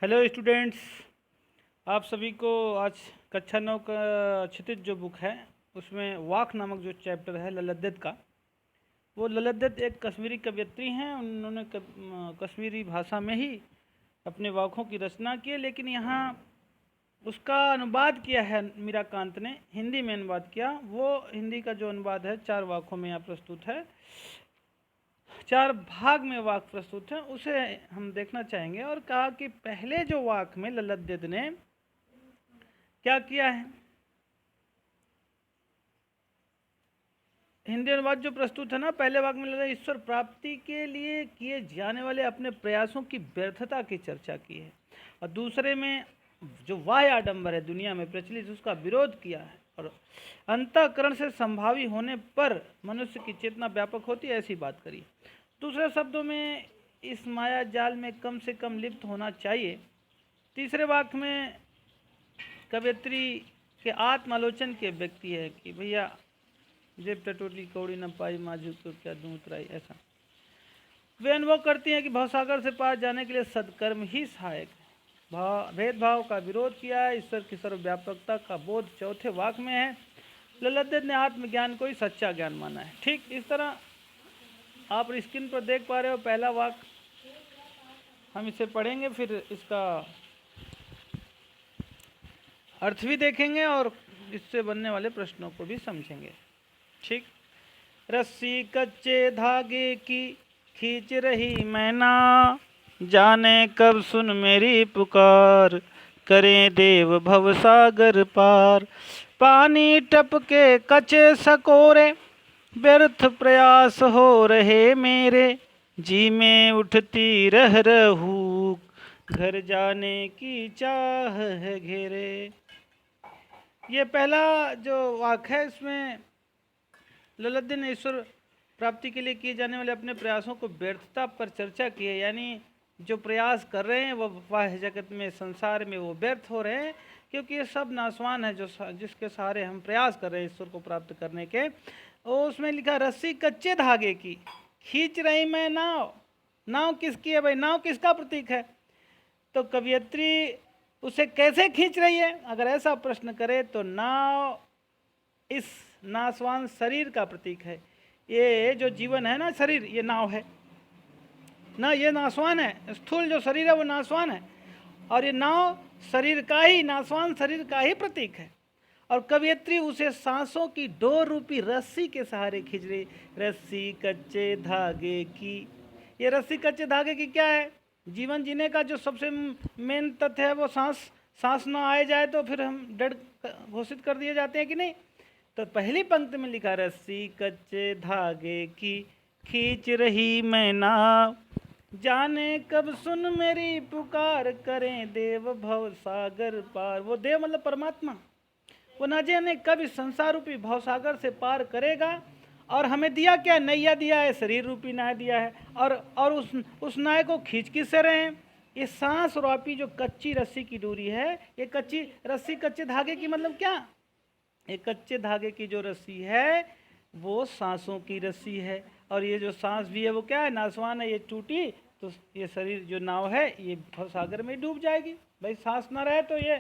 Hello students, आप सभी को आज कक्षा 9 का क्षितिज जो बुक है उसमें वाक नामक जो चैप्टर है ललद्दत का, वो ललद्दत एक कश्मीरी कवयित्री हैं। उन्होंने कश्मीरी भाषा में ही अपने वाकों की रचना की है, लेकिन यहाँ उसका अनुवाद किया है मीराकांत ने, हिंदी में अनुवाद किया। वो हिंदी का जो अनुवाद है 4 वाकों में यहाँ प्रस्तुत है, 4 भाग में वाक प्रस्तुत है, उसे हम देखना चाहेंगे। और कहा कि पहले जो वाक में ललद्दत ने क्या किया है, हिंदी अनुवाद जो प्रस्तुत है ना, पहले वाक में ललद्दत ईश्वर प्राप्ति के लिए किए जाने वाले अपने प्रयासों की व्यर्थता की चर्चा की है, और दूसरे में जो बाह्य आडंबर है दुनिया में प्रचलित उसका विरोध किया है, और अंतःकरण से संभावी होने पर मनुष्य की चेतना व्यापक होती है, ऐसी बात करी। दूसरे शब्दों में इस माया जाल में कम से कम लिप्त होना चाहिए। तीसरे वाक्य में कवयित्री के आत्मालोचन के व्यक्ति है कि भैया जेब टटोली कौड़ी न पाई माजू को क्या दूं उतराई, ऐसा वे अनुभव करती हैं कि भवसागर से पार जाने के लिए सत्कर्म ही सहायक है। भेदभाव का विरोध किया है, ईश्वर की सर्वव्यापकता का बोध चौथे वाक में है। ललद्दत ने आत्मज्ञान को ही सच्चा ज्ञान माना है। ठीक इस तरह आप स्क्रीन पर देख पा रहे हो, पहला वाक हम इसे पढ़ेंगे, फिर इसका अर्थ भी देखेंगे और इससे बनने वाले प्रश्नों को भी समझेंगे। ठीक, रस्सी कच्चे धागे की खींच रही मैना, जाने कब सुन मेरी पुकार, करें देव भवसागर पार। पानी टपके कच्चे सकोरे, व्यर्थ प्रयास हो रहे मेरे, जी में उठती रह रहू, घर जाने की चाह है घेरे। ये पहला जो वाक्य है, इसमें ललद्दत ने ईश्वर प्राप्ति के लिए किए जाने वाले अपने प्रयासों को व्यर्थता पर चर्चा की है, यानी जो प्रयास कर रहे हैं वो बाह्य जगत में, संसार में, वो व्यर्थ हो रहे हैं, क्योंकि ये सब नाशवान है जो जिसके सहारे हम प्रयास कर रहे हैं ईश्वर को प्राप्त करने के। और उसमें लिखा रस्सी कच्चे धागे की खींच रही मैं नाव। नाव किसकी है भाई? नाव किसका प्रतीक है? तो कवयित्री उसे कैसे खींच रही है? अगर ऐसा प्रश्न करे तो नाव इस नाशवान शरीर का प्रतीक है। ये जो जीवन है ना, शरीर, ये नाव है ना, ये नाशवान है। स्थूल जो शरीर है वो नाशवान है, और ये नाव शरीर का ही, नाशवान शरीर का ही प्रतीक है। और कवयित्री उसे सांसों की डोर रूपी रस्सी के सहारे खींच रही। रस्सी कच्चे धागे की, ये रस्सी कच्चे धागे की क्या है? जीवन जीने का जो सबसे मेन तथ्य है वो सांस। सांस ना आए जाए तो फिर हम डेड घोषित कर दिए जाते हैं कि नहीं। तो पहली पंक्ति में लिखा रस्सी कच्चे धागे की खींच रही मैं नाव, जाने कब सुन मेरी पुकार, करें देव भव सागर पार। वो देव मतलब परमात्मा, वो ना जाने कब इस संसार रूपी भवसागर से पार करेगा। और हमें दिया क्या? नैया दिया है, शरीर रूपी नाय दिया है। और उस नाय को खींच किससे रहे हैं? ये सांस रूपी जो कच्ची रस्सी की डोरी है, ये कच्ची रस्सी कच्चे धागे की मतलब क्या? ये कच्चे धागे की जो रस्सी है वो सांसों की रस्सी है, और ये जो सांस भी है वो क्या है? नाशवान है। ये टूटी तो ये शरीर जो नाव है ये भवसागर में डूब जाएगी। भाई सांस ना रहे तो ये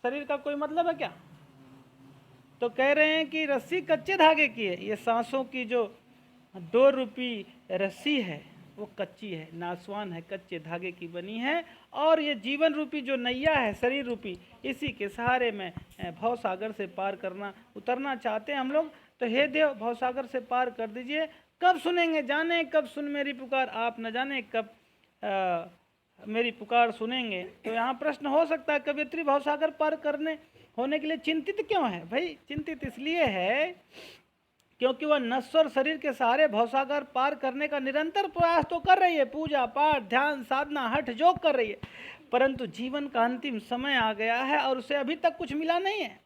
शरीर का कोई मतलब है क्या? तो कह रहे हैं कि रस्सी कच्चे धागे की है, ये सांसों की जो डोर रूपी रस्सी है वो कच्ची है, नाशवान है, कच्चे धागे की बनी है। और ये जीवन रूपी जो नैया है, शरीर रूपी, इसी के सहारे में भवसागर से पार करना, उतरना चाहते हैं हम लोग। तो हे देव भवसागर से पार कर दीजिए। कब सुनेंगे? जाने कब सुन मेरी पुकार, आप न जाने कब मेरी पुकार सुनेंगे। तो यहाँ प्रश्न हो सकता है, कवयित्री भवसागर पार करने होने के लिए चिंतित क्यों है? भाई चिंतित इसलिए है क्योंकि वह नश्वर शरीर के सहारे भवसागर पार करने का निरंतर प्रयास तो कर रही है, पूजा पाठ ध्यान साधना हठ योग कर रही है, परंतु जीवन का अंतिम समय आ गया है और उसे अभी तक कुछ मिला नहीं है।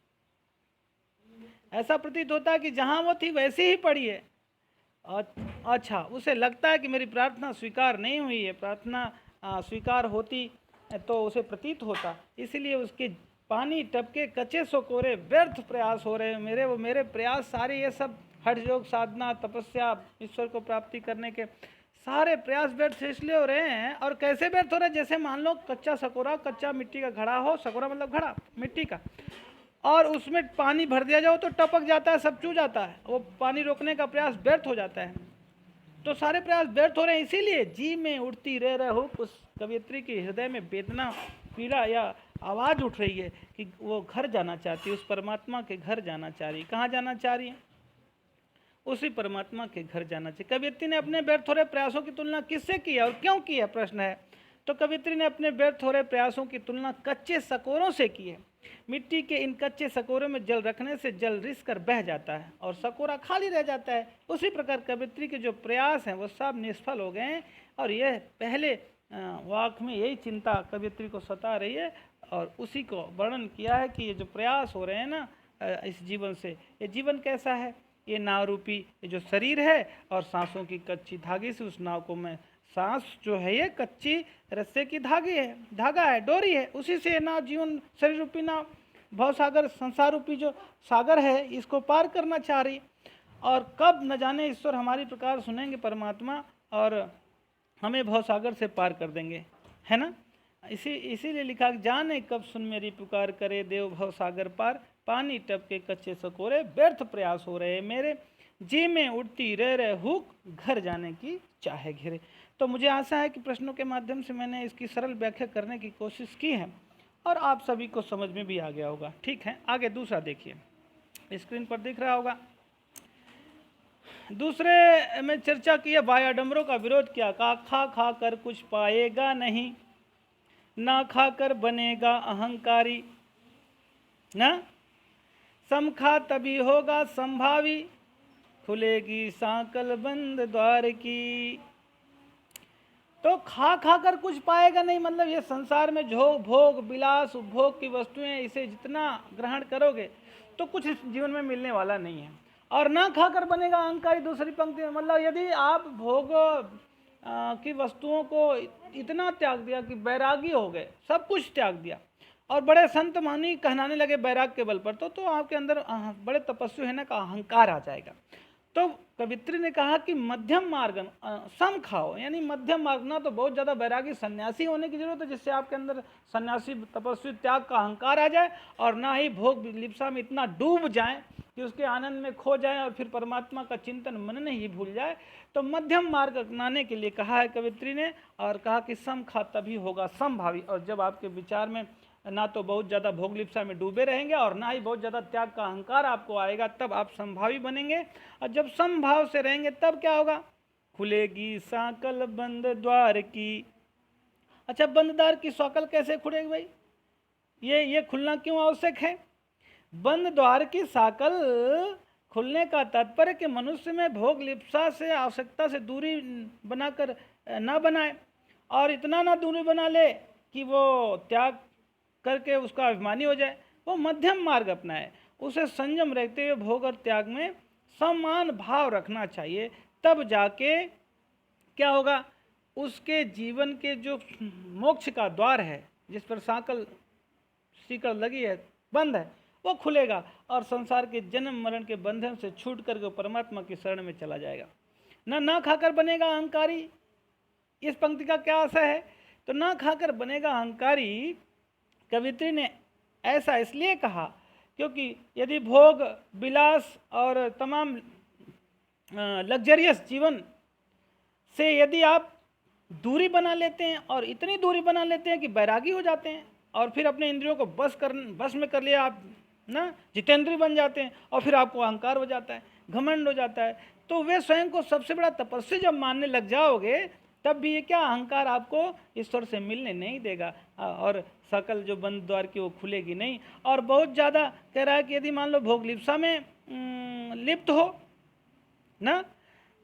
ऐसा प्रतीत होता है कि जहां वो थी वैसे ही पड़ी है। अच्छा, उसे लगता है कि मेरी प्रार्थना स्वीकार नहीं हुई है, प्रार्थना स्वीकार होती तो उसे प्रतीत होता, इसलिए उसके पानी टपके कच्चे सकोरे, व्यर्थ प्रयास हो रहे मेरे, वो मेरे प्रयास सारे ये सब हठ योग साधना तपस्या ईश्वर को प्राप्ति करने के सारे प्रयास व्यर्थ इसलिए हो रहे हैं। और कैसे व्यर्थ हो रहे हैं? जैसे मान लो कच्चा सकोरा, कच्चा मिट्टी का घड़ा हो, सकोरा मतलब घड़ा मिट्टी का, और उसमें पानी भर दिया जाओ तो टपक जाता है, सब चू जाता है, वो पानी रोकने का प्रयास व्यर्थ हो जाता है। तो सारे प्रयास व्यर्थ हो रहे हैं। इसीलिए जी में उठती रह हो, उस कवियत्री के हृदय में वेदना, पीड़ा या आवाज़ उठ रही है कि वो घर जाना चाहती है, उस परमात्मा के घर जाना चाह रही है। कहाँ जाना चाह रही है? उसी परमात्मा के घर जाना चाहिए। कवियत्री ने अपने व्यर्थ हो रहे प्रयासों की तुलना किससे की है और क्यों की है, प्रश्न है। तो कवियत्री ने अपने व्यर्थ हो रहे प्रयासों की तुलना कच्चे सकोरों से की है। मिट्टी के इन कच्चे सकोरों में जल रखने से जल रिस कर बह जाता है और सकोरा खाली रह जाता है। उसी प्रकार कवियत्री के जो प्रयास हैं वो सब निष्फल हो गए हैं। और यह पहले वाक में यही चिंता कवियत्री को सता रही है और उसी को वर्णन किया है कि ये जो प्रयास हो रहे हैं ना इस जीवन से, ये जीवन कैसा है? ये नाव रूपी ये जो शरीर है और सांसों की कच्ची धागे से उस नाव को मैं, सांस जो है ये कच्ची रस्से की धागा है, डोरी है, उसी से नाव, जीवन शरीर रूपी नाव, भवसागर संसार रूपी जो सागर है, इसको पार करना चाह रही। और कब न जाने ईश्वर हमारी प्रकार सुनेंगे परमात्मा और हमें भवसागर से पार कर देंगे, है ना। इसीलिए लिखा, जाने कब सुन मेरी पुकार, करे देव भवसागर पार, पानी टपके कच्चे सकोरे, व्यर्थ प्रयास हो रहे मेरे, जी में उठती रह हुक, घर जाने की चाहे घिरे। तो मुझे आशा है कि प्रश्नों के माध्यम से मैंने इसकी सरल व्याख्या करने की कोशिश की है और आप सभी को समझ में भी आ गया होगा। ठीक है, आगे दूसरा देखिए, स्क्रीन पर दिख रहा होगा। दूसरे में चर्चा की है, वायाडम्बरों का विरोध किया। खा खा कर कुछ पाएगा नहीं, ना खाकर बनेगा अहंकारी, ना समखा तभी होगा संभावी, खुलेगी सांकल बंद द्वार की। तो खा खा कर कुछ पाएगा नहीं, मतलब ये संसार में जो भोग विलास उपभोग की वस्तुएं, इसे जितना ग्रहण करोगे तो कुछ इस जीवन में मिलने वाला नहीं है। और ना खाकर बनेगा अहंकारी, दूसरी पंक्ति में मतलब यदि आप भोग की वस्तुओं को इतना त्याग दिया कि बैरागी हो गए, सब कुछ त्याग दिया और बड़े संत मानी कहलाने लगे बैराग के बल पर, तो आपके अंदर बड़े तपस्वी है ना का अहंकार आ जाएगा। तो कवित्री ने कहा कि मध्यम मार्ग सम खाओ, यानी मध्यम मार्ग, ना तो बहुत ज़्यादा बैरागी सन्यासी होने की जरूरत है जिससे आपके अंदर सन्यासी तपस्वी त्याग का अहंकार आ जाए, और ना ही भोग लिप्सा में इतना डूब जाए कि उसके आनंद में खो जाए और फिर परमात्मा का चिंतन मन में ही भूल जाए। तो मध्यम मार्ग अपनाने के लिए कहा है कवित्री ने, और कहा कि सम खा तभी होगा समभावी। और जब आपके विचार में ना तो बहुत ज़्यादा भोग लिप्सा में डूबे रहेंगे और ना ही बहुत ज़्यादा त्याग का अहंकार आपको आएगा, तब आप समभावी बनेंगे। और जब समभाव से रहेंगे तब क्या होगा? खुलेगी सांकल बंद द्वार की। अच्छा, बंद द्वार की सांकल कैसे खुलेगी भाई? ये खुलना क्यों आवश्यक है? बंद द्वार की सांकल खुलने का तात्पर्य कि मनुष्य में भोग लिप्सा से, आवश्यकता से दूरी बनाकर ना बनाए, और इतना ना दूरी बना ले कि वो त्याग करके उसका अभिमानी हो जाए। वो मध्यम मार्ग अपनाए, उसे संयम रखते हुए भोग और त्याग में समान भाव रखना चाहिए। तब जाके क्या होगा? उसके जीवन के जो मोक्ष का द्वार है, जिस पर सांकल सीकड़ लगी है, बंद है, वो खुलेगा और संसार के जन्म मरण के बंधन से छूट करके परमात्मा की शरण में चला जाएगा। ना खाकर बनेगा अहंकारी, इस पंक्ति का क्या आशय है? तो ना खाकर बनेगा अहंकारी, कवित्री ने ऐसा इसलिए कहा क्योंकि यदि भोग विलास और तमाम लग्जरियस जीवन से यदि आप दूरी बना लेते हैं, और इतनी दूरी बना लेते हैं कि बैरागी हो जाते हैं, और फिर अपने इंद्रियों को बस में कर लिया, आप ना जितेंद्रीय बन जाते हैं, और फिर आपको अहंकार हो जाता है, घमंड हो जाता है, तो वे स्वयं को सबसे बड़ा तपस्वी जब मानने लग जाओगे, तब भी ये क्या अहंकार आपको ईश्वर से मिलने नहीं देगा, और सकल जो बंद द्वार की वो खुलेगी नहीं। और बहुत ज़्यादा कह रहा है कि यदि मान लो भोग लिप्सा में लिप्त हो ना,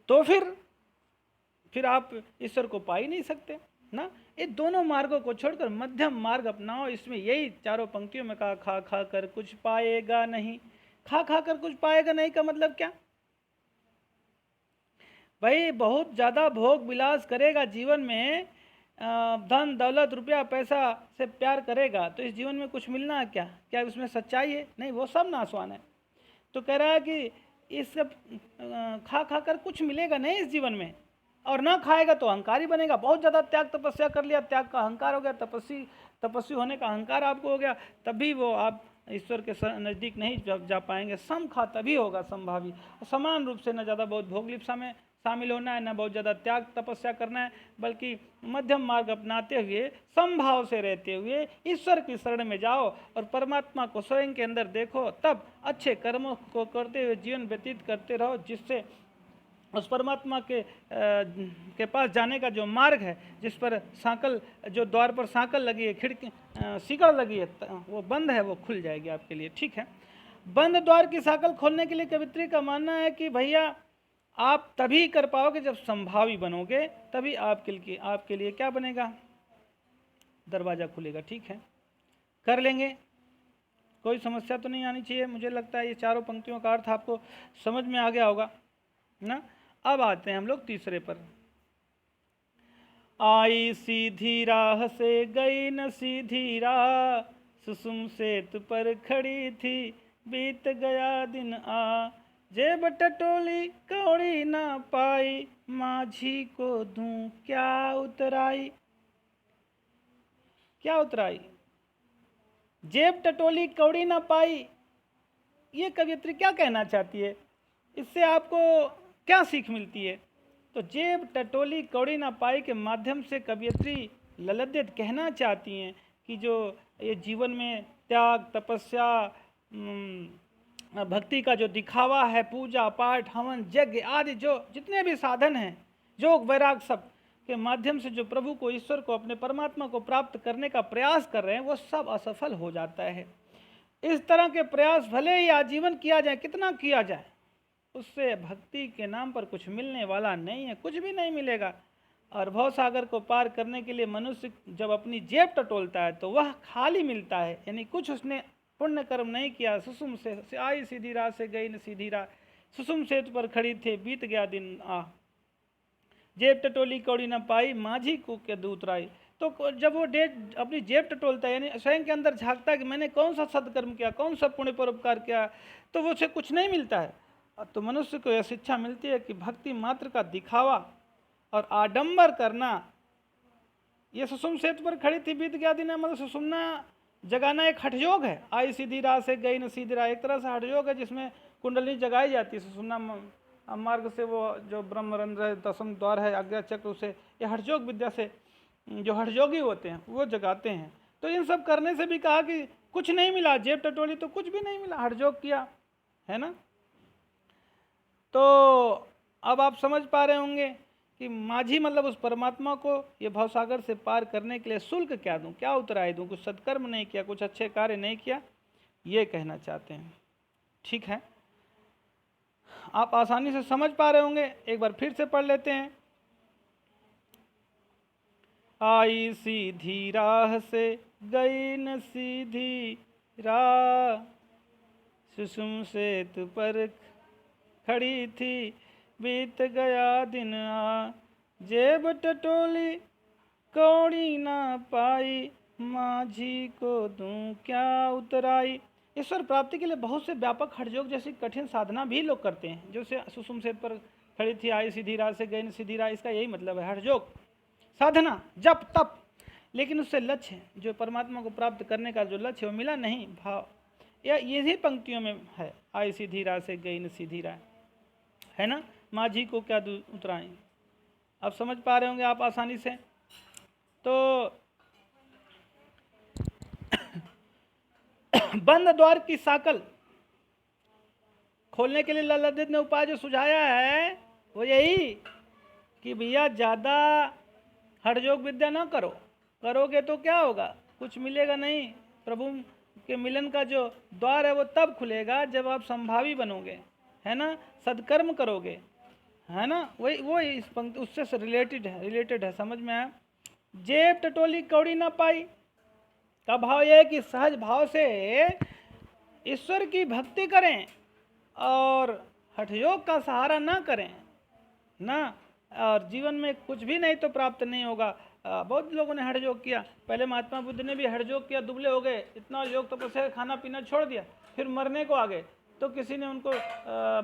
तो फिर आप ईश्वर को पा ही नहीं सकते ना। ये दोनों मार्गों को छोड़कर मध्यम मार्ग अपनाओ। इसमें यही चारों पंक्तियों में कहा, खा खा कर कुछ पाएगा नहीं। खा खा कर कुछ पाएगा नहीं का मतलब क्या भाई? बहुत ज़्यादा भोग विलास करेगा जीवन में, धन दौलत रुपया पैसा से प्यार करेगा, तो इस जीवन में कुछ मिलना है क्या? क्या उसमें सच्चाई है? नहीं, वो सब नासवान है। तो कह रहा है कि इस सब खा खा कर कुछ मिलेगा नहीं इस जीवन में, और ना खाएगा तो अहंकारी बनेगा। बहुत ज़्यादा त्याग तपस्या कर लिया, त्याग का अहंकार हो गया, तपस्वी होने का अहंकार आपको हो गया, तभी वो आप ईश्वर के नज़दीक नहीं जा पाएंगे। सम खा तभी होगा संभावी। समान रूप से न ज़्यादा बहुत भोग लिप्सा में शामिल होना है, न बहुत ज़्यादा त्याग तपस्या करना है, बल्कि मध्यम मार्ग अपनाते हुए समभाव से रहते हुए ईश्वर की शरण में जाओ और परमात्मा को स्वयं के अंदर देखो। तब अच्छे कर्मों को करते हुए जीवन व्यतीत करते रहो, जिससे उस परमात्मा के पास जाने का जो मार्ग है, जिस पर सांकल, जो द्वार पर सांकल लगी है, खिड़की सिकड़ लगी है, वो बंद है, वो खुल जाएगी आपके लिए। ठीक है। बंद द्वार की सांकल खोलने के लिए कवित्री का मानना है कि भैया आप तभी कर पाओगे जब संभावी बनोगे, तभी आपके लिए क्या बनेगा, दरवाजा खुलेगा। ठीक है, कर लेंगे, कोई समस्या तो नहीं आनी चाहिए। मुझे लगता है ये चारों पंक्तियों का अर्थ आपको समझ में आ गया होगा ना। अब आते हैं हम लोग तीसरे पर। आई सीधी राह से गई न सीधी राह, सुसुम सेतु पर खड़ी थी बीत गया दिन आ, जेब टटोली कौड़ी ना पाई, माझी को दूं क्या उतराई। क्या उतराई? जेब टटोली कौड़ी ना पाई। ये कवियत्री क्या कहना चाहती है? इससे आपको क्या सीख मिलती है? तो जेब टटोली कौड़ी ना पाई के माध्यम से कवियत्री ललद्यत कहना चाहती हैं कि जो ये जीवन में त्याग तपस्या भक्ति का जो दिखावा है, पूजा पाठ हवन यज्ञ आदि जो जितने भी साधन हैं, योग वैराग सब के माध्यम से जो प्रभु को, ईश्वर को, अपने परमात्मा को प्राप्त करने का प्रयास कर रहे हैं, वो सब असफल हो जाता है। इस तरह के प्रयास भले ही आजीवन किया जाए, कितना किया जाए, उससे भक्ति के नाम पर कुछ मिलने वाला नहीं है, कुछ भी नहीं मिलेगा। और भव सागर को पार करने के लिए मनुष्य जब अपनी जेब टटोलता है तो वह खाली मिलता है, यानी कुछ उसने पुण्य कर्म नहीं किया। सुसुम से आई सीधी राह से गई न सीधी राह, सुसुम सेतु पर खड़ी थे बीत गया दिन आ, जेब टटोली कौड़ी न पाई, माझी को के दूत राई। तो जब वो अपनी जेब टटोलता है, यानी स्वयं के अंदर झांकता है कि मैंने कौन सा सत्कर्म किया, कौन सा पुण्य परोपकार किया, तो वो उसे कुछ नहीं मिलता है। तो मनुष्य को यह शिक्षा मिलती है कि भक्ति मात्र का दिखावा और आडंबर करना, ये सुसुम सेतु पर खड़ी थी बीत गया दिन है, मतलब सुसुमना जगाना एक हठयोग है। आई सीधी राह से गई न सीधी राह, एक तरह से हठयोग है जिसमें कुंडली जगाई जाती है। सुसुमना मार्ग से वो जो ब्रह्मरंध्र दसम द्वार है, आज्ञा चक्र, उसे ये हठयोग विद्या से जो हठयोगी होते हैं वो जगाते हैं। तो इन सब करने से भी कहा कि कुछ नहीं मिला, जेब टटोली तो कुछ भी नहीं मिला, हठयोग किया है ना। तो अब आप समझ पा रहे होंगे कि माझी मतलब उस परमात्मा को ये भवसागर से पार करने के लिए शुल्क क्या दूं, क्या उतराई दूं, कुछ सत्कर्म नहीं किया, कुछ अच्छे कार्य नहीं किया, ये कहना चाहते हैं। ठीक है, आप आसानी से समझ पा रहे होंगे। एक बार फिर से पढ़ लेते हैं। आई सीधी राह से गई न सीधी राह, सुसुम सेतु पर खड़ी थी बीत गया दिन आ, जेब टटोली कौड़ी ना पाई, माझी को दूं क्या उतराई। ईश्वर प्राप्ति के लिए बहुत से व्यापक हठयोग जैसी कठिन साधना भी लोग करते हैं। जो से सुसुम सेतु पर खड़ी थी, आई सीधी राह से गई न सीधी राह, इसका यही मतलब है, हठयोग साधना, जप तप। लेकिन उससे लक्ष्य, जो परमात्मा को प्राप्त करने का जो लक्ष्य, वो मिला नहीं। भाव या यही पंक्तियों में है, आई सीधी राह से गई न सीधी राह, है ना, माझी को क्या उतराई। अब समझ पा रहे होंगे आप आसानी से। तो बंद द्वार की साकल खोलने के लिए ललद्यत ने उपाय जो सुझाया है वो यही कि भैया ज़्यादा हठयोग विद्या ना करो, करोगे तो क्या होगा, कुछ मिलेगा नहीं। प्रभु के मिलन का जो द्वार है वो तब खुलेगा जब आप संभावी बनोगे, है ना, सदकर्म करोगे, है ना। वही वो इस पंक्ति उससे रिलेटेड है, समझ में आया। जेब टटोली कौड़ी ना पाई का भाव यह है कि सहज भाव से ईश्वर की भक्ति करें और हठयोग का सहारा ना करें ना, और जीवन में कुछ भी नहीं तो प्राप्त नहीं होगा। बहुत लोगों ने हठयोग किया, पहले महात्मा बुद्ध ने भी हठयोग किया, दुबले हो गए, इतना योग तपस्या खाना पीना छोड़ दिया, फिर मरने को आ गए, तो किसी ने उनको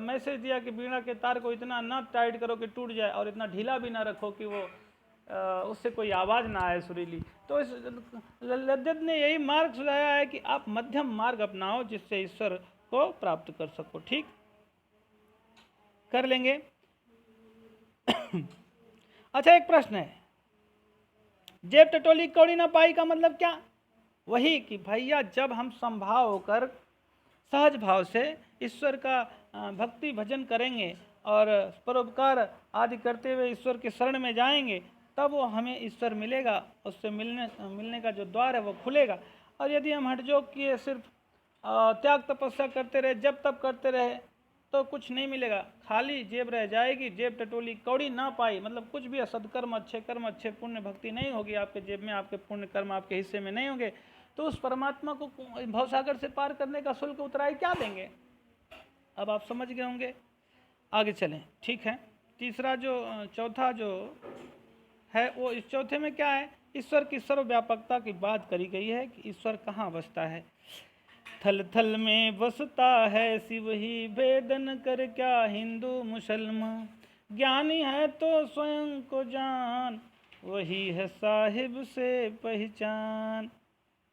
मैसेज दिया कि बीड़ा के तार को इतना ना टाइट करो कि टूट जाए और इतना ढीला भी ना रखो कि वो उससे कोई आवाज़ ना आए सुरीली। तो इस लद्दत ने यही मार्ग सुझाया है कि आप मध्यम मार्ग अपनाओ जिससे ईश्वर को प्राप्त कर सको। ठीक, कर लेंगे। अच्छा, एक प्रश्न है, जेब टटोली कौड़ी ना पाई का मतलब क्या? वही कि भैया जब हम संभाव होकर सहज भाव से ईश्वर का भक्ति भजन करेंगे और परोपकार आदि करते हुए ईश्वर के शरण में जाएंगे, तब वो हमें ईश्वर मिलेगा, उससे मिलने का जो द्वार है वो खुलेगा। और यदि हम हठजोग किए सिर्फ त्याग तपस्या करते रहे, जब तब करते रहे, तो कुछ नहीं मिलेगा, खाली जेब रह जाएगी। जेब टटोली कौड़ी ना पाई मतलब कुछ भी सदकर्म, अच्छे कर्म, अच्छे पुण्य भक्ति नहीं होगी आपके जेब में, आपके पुण्य कर्म आपके हिस्से में नहीं होंगे, तो उस परमात्मा को भवसागर से पार करने का शुल्क उतराई क्या देंगे? अब आप समझ गए होंगे। आगे चलें। ठीक है, तीसरा जो चौथा जो है वो इस चौथे में क्या है? ईश्वर की सर्वव्यापकता की बात करी गई है कि ईश्वर कहाँ बसता है। थल थल में बसता है शिव ही, भेदन कर क्या हिंदू मुसलमान। ज्ञानी है तो स्वयं को जान, वही है साहिब से पहचान।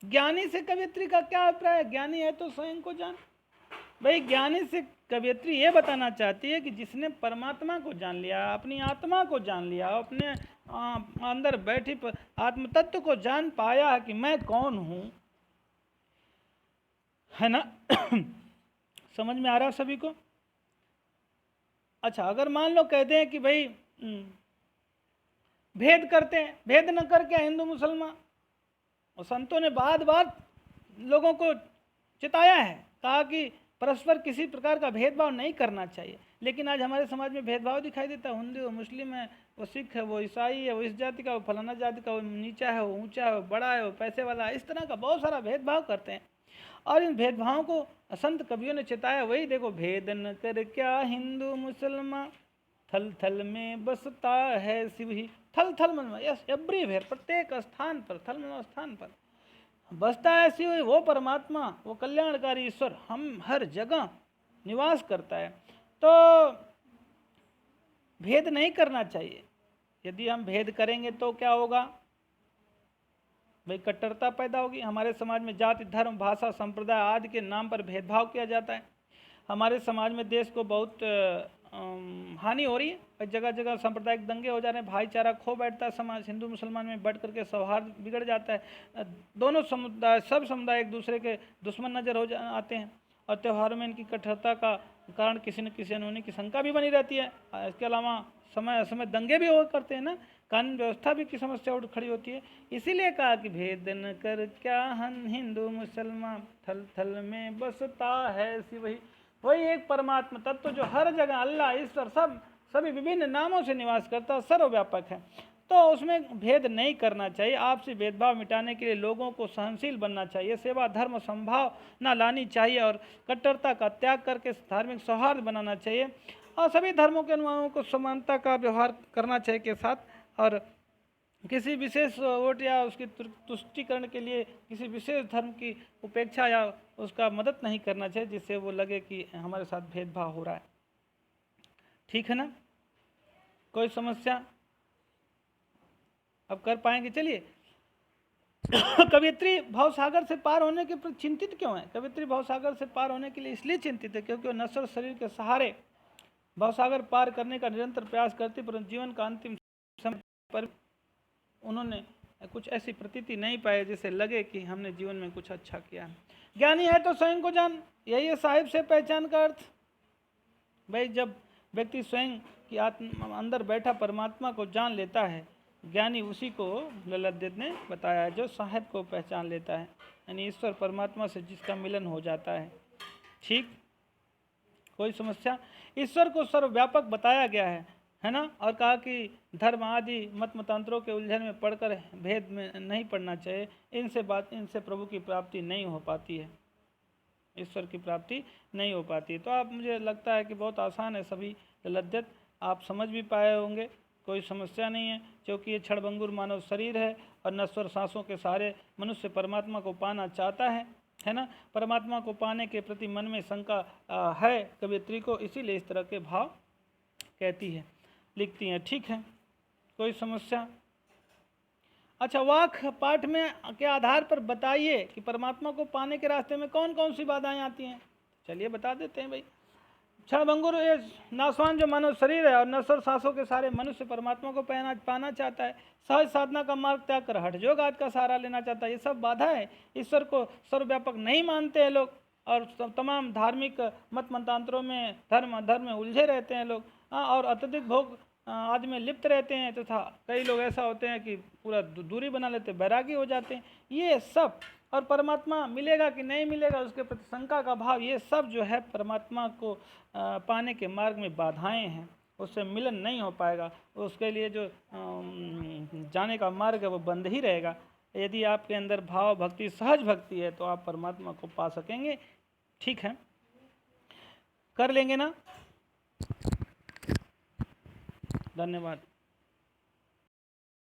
ज्ञानी से कवियत्री का क्या अभिप्राय है? ज्ञानी है तो स्वयं को जान। भाई ज्ञानी से कवियत्री ये बताना चाहती है कि जिसने परमात्मा को जान लिया, अपनी आत्मा को जान लिया, अपने अंदर बैठी आत्म तत्व को जान पाया है कि मैं कौन हूँ, है ना? समझ में आ रहा सभी को? अच्छा, अगर मान लो कहते हैं कि भाई भेद करते हैं, भेद न कर क्या हिंदू मुसलमान। और संतों ने बार बार लोगों को चिताया है, कहा कि परस्पर किसी प्रकार का भेदभाव नहीं करना चाहिए। लेकिन आज हमारे समाज में भेदभाव दिखाई देता है। हिंदू, वो मुस्लिम है, वो सिख है, वो ईसाई है, वो इस जाति का, वो फलाना जाति का, वो नीचा है, वो ऊंचा है, वो बड़ा है, वो पैसे वाला है, इस तरह का बहुत सारा भेदभाव करते हैं। और इन भेदभावों को संत कवियों ने चिताया। वही देखो, भेद न कर क्या हिंदू मुसलमान, थल थल में बसता है शिव ही। थल थल मन, यस, एवरीवेयर, प्रत्येक स्थान पर, थल मन स्थान पर बसता है शिव, वो परमात्मा, वो कल्याणकारी ईश्वर हम हर जगह निवास करता है। तो भेद नहीं करना चाहिए। यदि हम भेद करेंगे तो क्या होगा भाई? कट्टरता पैदा होगी। हमारे समाज में जाति, धर्म, भाषा, संप्रदाय आदि के नाम पर भेदभाव किया जाता है। हमारे समाज में देश को बहुत हानि हो रही है। जगह जगह सांप्रदायिक दंगे हो जा रहे हैं, भाईचारा खो बैठता है समाज, हिंदू मुसलमान में बढ़ करके सौहार्द बिगड़ जाता है। दोनों समुदाय, सब समुदाय एक दूसरे के दुश्मन नजर आते हैं। और त्योहारों में इनकी कठोरता का कारण किसी न किसी अनहोनी की शंका भी बनी रहती है। इसके अलावा समय समय दंगे भी हो करते हैं ना, कानून व्यवस्था भी की समस्या उठ खड़ी होती है। इसीलिए कहा कि भेद न कर क्या हिंदू मुसलमान, थल थल में बसता है शिव ही। वही एक परमात्मा तत्व जो हर जगह, अल्लाह, ईश्वर, सभी विभिन्न नामों से निवास करता, सर्वव्यापक है। तो उसमें भेद नहीं करना चाहिए। आपसी भेदभाव मिटाने के लिए लोगों को सहनशील बनना चाहिए, सेवा धर्म संभावना लानी चाहिए और कट्टरता का त्याग करके धार्मिक सौहार्द बनाना चाहिए। और सभी धर्मों के अनुयायियों को समानता का व्यवहार करना चाहिए के साथ। और किसी विशेष वोट या उसकी तुष्टिकरण के लिए किसी विशेष धर्म की उपेक्षा या उसका मदद नहीं करना चाहिए जिससे वो लगे कि हमारे साथ भेदभाव हो रहा है। ठीक है ना? कोई समस्या? अब कर पाएंगे? चलिए। कवियत्री भावसागर से पार होने के प्रति चिंतित क्यों है? कवियत्री भावसागर से पार होने के लिए इसलिए चिंतित है क्योंकि वो नश्वर शरीर के सहारे भावसागर पार करने का निरंतर प्रयास करती, परंतु जीवन का अंतिम समय पर उन्होंने कुछ ऐसी प्रतीति नहीं पाई जिससे लगे कि हमने जीवन में कुछ अच्छा किया है। ज्ञानी है तो स्वयं को जान, यही है साहिब से पहचान का अर्थ। भाई जब व्यक्ति स्वयं की आत्मा अंदर बैठा परमात्मा को जान लेता है, ज्ञानी उसी को ललद्दत ने बताया है जो साहिब को पहचान लेता है, यानी ईश्वर परमात्मा से जिसका मिलन हो जाता है। ठीक, कोई समस्या? ईश्वर को सर्वव्यापक बताया गया है ना? और कहा कि धर्म आदि मत मतांतरों के उलझन में पड़कर भेद में नहीं पड़ना चाहिए। इनसे प्रभु की प्राप्ति नहीं हो पाती है, ईश्वर की प्राप्ति नहीं हो पाती। तो आप, मुझे लगता है कि बहुत आसान है सभी ललद्दत, आप समझ भी पाए होंगे, कोई समस्या नहीं है। क्योंकि ये क्षणभंगुर मानव शरीर है और नश्वर सांसों के सहारे मनुष्य परमात्मा को पाना चाहता है। है ना। परमात्मा को पाने के प्रति मन में शंका है कवयित्री को, इसीलिए इस तरह के भाव कहती है, लिखती हैं। ठीक है, कोई समस्या? अच्छा, वाक पाठ में के आधार पर बताइए कि परमात्मा को पाने के रास्ते में कौन कौन सी बाधाएं आती हैं। चलिए बता देते हैं भाई। क्षणभंगुर ये नासवान जो मानव शरीर है और नसर सांसों के सारे मनुष्य परमात्मा को पाना चाहता है, सहज साधना का मार्ग त्याग कर हठ योग आदि का सहारा लेना चाहता है, ये सब बाधा है। ईश्वर को सर्वव्यापक नहीं मानते हैं लोग, और तमाम धार्मिक मत मंतांतरों में धर्म में उलझे रहते हैं लोग, और अत्यधिक भोग आदि में लिप्त रहते हैं, तथा कई लोग ऐसा होते हैं कि पूरा दूरी बना लेते, बैरागी हो जाते हैं। ये सब, और परमात्मा मिलेगा कि नहीं मिलेगा उसके प्रति शंका का भाव, ये सब जो है परमात्मा को पाने के मार्ग में बाधाएं हैं, उससे मिलन नहीं हो पाएगा। उसके लिए जो जाने का मार्ग है वो बंद ही रहेगा। यदि आपके अंदर भाव भक्ति, सहज भक्ति है, तो आप परमात्मा को पा सकेंगे। ठीक है, कर लेंगे ना? धन्यवाद।